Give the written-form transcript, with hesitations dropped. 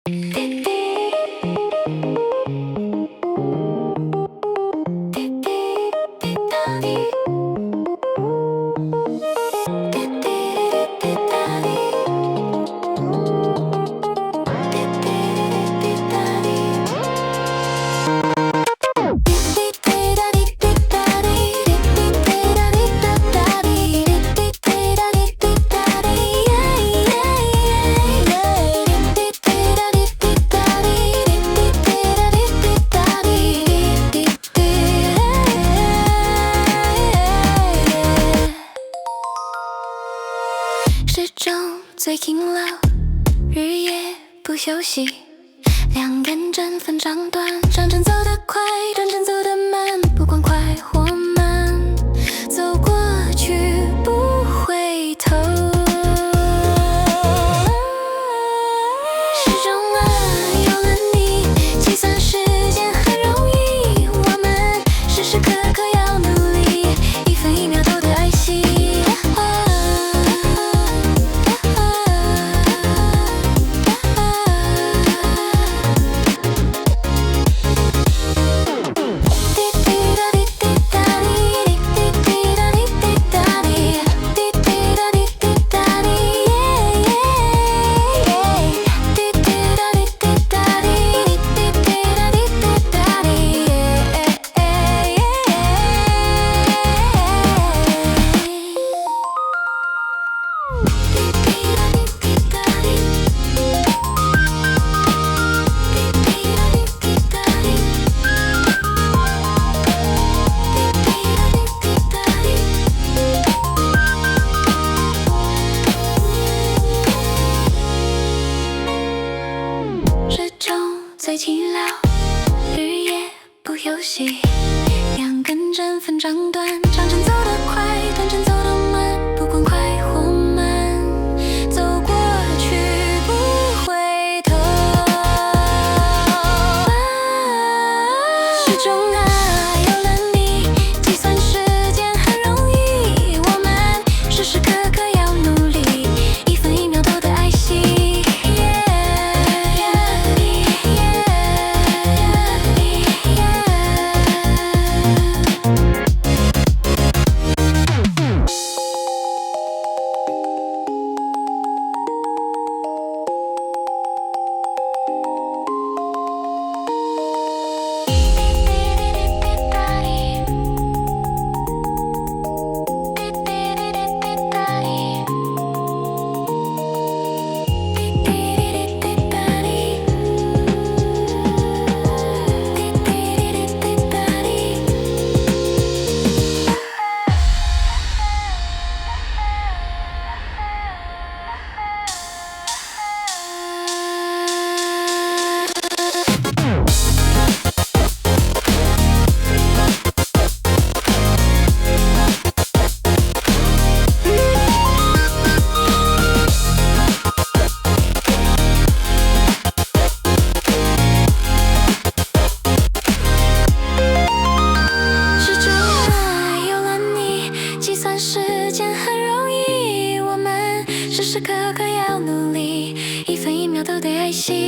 时钟最勤劳，日夜不休息，两眼针分长短，长针走得快，短针走得慢，不管快或慢，走过去不回头。时钟啊，有了你，计算时间很容易，我们时时刻刻要努力，一分一秒都得爱惜。时钟最勤劳，日夜不休息，两根针分长短，长针走得快，短针走得慢，不管快或慢，走过去不回头。时钟啊，有了你，计算时间很容易，我们时时刻刻要努力，一分一秒都得爱惜。时间很容易，我们时时刻刻要努力，一分一秒都得爱惜。